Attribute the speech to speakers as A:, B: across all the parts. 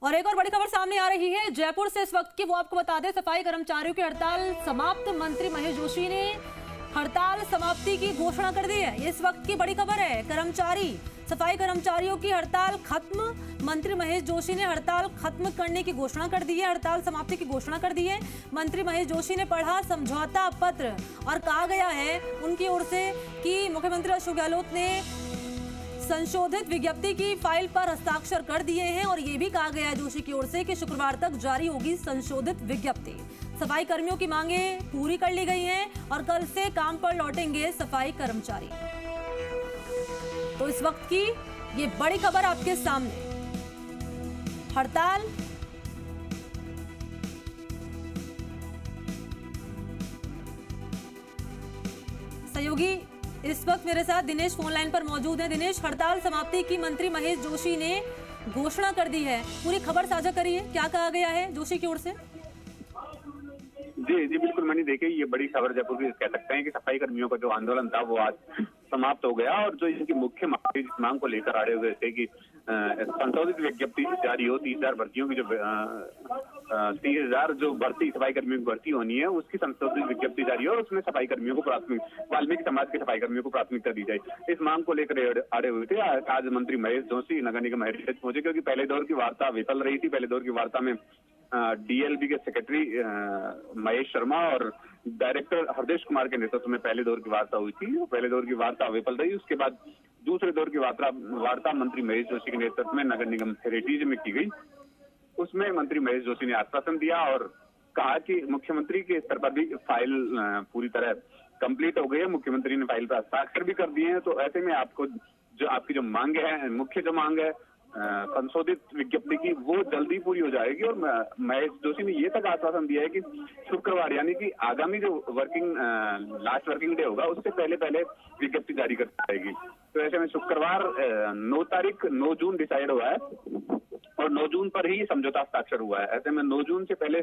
A: और एक और बड़ी खबर सामने आ रही है जयपुर से इस वक्त की, वो आपको बता दें। सफाई कर्मचारियों की हड़ताल समाप्त। मंत्री महेश जोशी ने हड़ताल समाप्ति की घोषणा कर दी है। ये इस वक्त की बड़ी खबर है। सफाई कर्मचारियों की हड़ताल खत्म। मंत्री महेश जोशी ने हड़ताल खत्म करने की घोषणा कर दी है, हड़ताल समाप्ति की घोषणा कर दी है। मंत्री महेश जोशी ने पढ़ा समझौता पत्र और कहा गया है उनकी ओर से कि मुख्यमंत्री अशोक गहलोत ने संशोधित विज्ञप्ति की फाइल पर हस्ताक्षर कर दिए हैं और ये भी कहा गया है जोशी की ओर से कि शुक्रवार तक जारी होगी संशोधित विज्ञप्ति। सफाई कर्मियों की मांगें पूरी कर ली गई हैं और कल से काम पर लौटेंगे सफाई कर्मचारी। तो इस वक्त की ये बड़ी खबर आपके सामने। हड़ताल सहयोगी इस वक्त मेरे साथ दिनेश फोन लाइन पर मौजूद हैं। दिनेश, हड़ताल समाप्ति की मंत्री महेश जोशी ने घोषणा कर दी है, पूरी खबर साझा करिए, क्या कहा गया है जोशी की ओर से?
B: जी बिल्कुल मनी, देखिए ये बड़ी खबर जयपुर की कह सकते हैं कि सफाई कर्मियों का जो आंदोलन था वो आज समाप्त हो गया और जो इनकी मुख्य मांग को लेकर अड़े हुए थे कि संशोधित विज्ञप्ति जारी हो। 30,000 भर्तियों की जो 30,000 जो भर्ती सफाई कर्मियों की भर्ती होनी है उसकी संशोधित विज्ञप्ति जारी हो और उसमें सफाई कर्मियों को वाल्मीकि समाज के सफाई कर्मियों को प्राथमिकता दी जाए। इस मांग को लेकर अड़े हुए थे। आज मंत्री महेश जोशी नगर निगम हेरिटेज पहुंचे क्योंकि पहले दौर की वार्ता विफल रही थी। पहले दौर की वार्ता में डीएलबी के सेक्रेटरी महेश शर्मा और डायरेक्टर हरदेश कुमार के नेतृत्व में पहले दौर की वार्ता हुई थी। पहले दौर की वार्ता विफल रही। उसके बाद दूसरे दौर की वार्ता मंत्री महेश जोशी के नेतृत्व में नगर निगम हेरिटेज में की गई। उसमें मंत्री महेश जोशी ने आश्वासन दिया और कहा कि मुख्यमंत्री के स्तर पर भी फाइल पूरी तरह कंप्लीट हो गई है। मुख्यमंत्री ने फाइल पर हस्ताक्षर भी कर दिए हैं। तो ऐसे में आपकी जो मांग है, मुख्य जो मांग है संशोधित विज्ञप्ति की, वो जल्दी पूरी हो जाएगी। और महेश जोशी ने ये तक आश्वासन दिया है कि शुक्रवार यानी कि आगामी जो लास्ट वर्किंग डे होगा उससे पहले विज्ञप्ति जारी कर जाएगी। तो ऐसे में शुक्रवार 9 जून डिसाइड हुआ है और 9 जून पर ही समझौता हस्ताक्षर हुआ है। ऐसे में 9 जून से पहले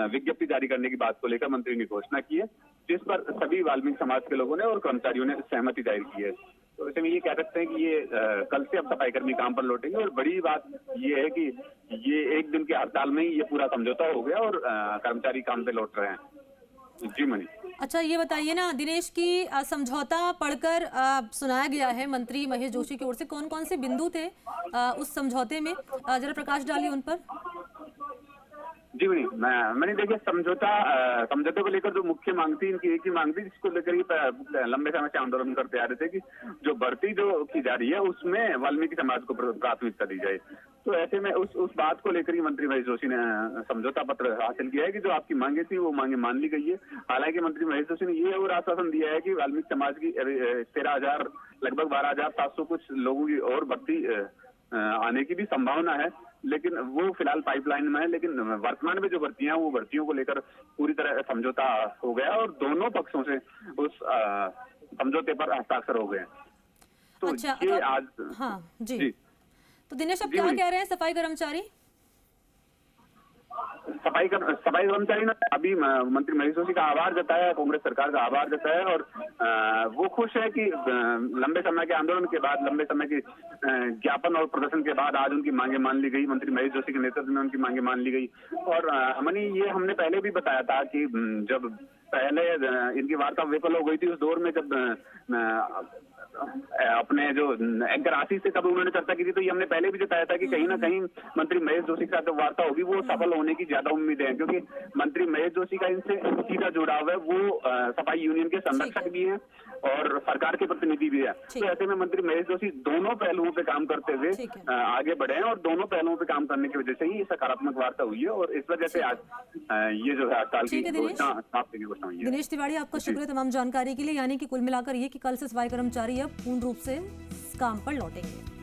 B: विज्ञप्ति जारी करने की बात को लेकर मंत्री ने घोषणा की है, जिस पर सभी वाल्मीकि समाज के लोगों ने और कर्मचारियों ने सहमति जाहिर की है। तो ऐसे में ये कह सकते हैं कि ये कल से अब सफाई कर्मी काम पर लौटेंगे और बड़ी बात ये है कि ये एक दिन की हड़ताल में ही ये पूरा समझौता हो गया और कर्मचारी काम पे लौट रहे हैं। जी मनी। अच्छा, ये बताइए ना दिनेश की समझौता पढ़कर सुनाया गया है मंत्री महेश जोशी की ओर से, कौन कौन से बिंदु थे उस समझौते में, जरा प्रकाश डालिए उन पर। जी मैंने देखिए समझौते को लेकर जो मुख्य मांग थी, इनकी एक ही मांग थी जिसको लेकर ही लंबे समय से आंदोलन करते आ रहे थे कि जो भर्ती जो की जा रही है उसमें वाल्मीकि समाज को प्राथमिकता दी जाए। तो ऐसे में उस बात को लेकर ही मंत्री महेश जोशी ने समझौता पत्र हासिल किया है कि जो आपकी मांगे थी वो मांगे मान ली गई है। हालांकि मंत्री महेश जोशी ने ये और आश्वासन दिया है कि वाल्मीकि समाज की 13,000 लगभग 12,700 कुछ लोगों की और भर्ती आने की भी संभावना है, लेकिन वो फिलहाल पाइपलाइन में है। लेकिन वर्तमान में जो भर्तियां वो भर्तियों को लेकर पूरी तरह समझौता हो गया और दोनों पक्षों से उस समझौते पर हस्ताक्षर हो गए। तो अच्छा, ये आज हाँ जी। तो दिनेश, अब क्या कह रहे हैं सफाई कर्मचारी? सफाई कर्मचारी ने अभी मंत्री महेश जोशी का आभार जताया, कांग्रेस सरकार का आभार जताया और वो खुश है कि लंबे समय के आंदोलन के बाद, लंबे समय के ज्ञापन और प्रदर्शन के बाद आज उनकी मांगे मान ली गई। मंत्री महेश जोशी के नेतृत्व में उनकी मांगे मान ली गई। और मनी, ये हमने पहले भी बताया था कि जब पहले इनकी वार्ता विफल हो गई थी, उस दौर में जब अपने जो एंकर आशीष से तब उन्होंने चर्चा की थी, तो ये हमने पहले भी जताया था कि कहीं ना कहीं मंत्री महेश जोशी के साथ जो वार्ता होगी वो सफल होने की ज्यादा उम्मीद है, क्योंकि मंत्री महेश जोशी का इनसे सीधा जुड़ाव है। वो सफाई यूनियन के संरक्षक भी हैं और सरकार के प्रतिनिधि भी है। तो ऐसे में मंत्री महेश जोशी दोनों पहलुओं पे काम करते हुए आगे बढ़े हैं और दोनों पहलुओं पे काम करने की वजह से ही सकारात्मक वार्ता हुई है और इस वजह से आज ये जो है हड़ताल की घोषणा समाप्ति की घोषणा हुई है। दिनेश तिवारी, आपका शुक्रिया तमाम जानकारी के लिए। यानी कि कुल मिलाकर ये कि कल से सफाई कर्मचारी अब पूर्ण रूप से काम पर लौटेंगे।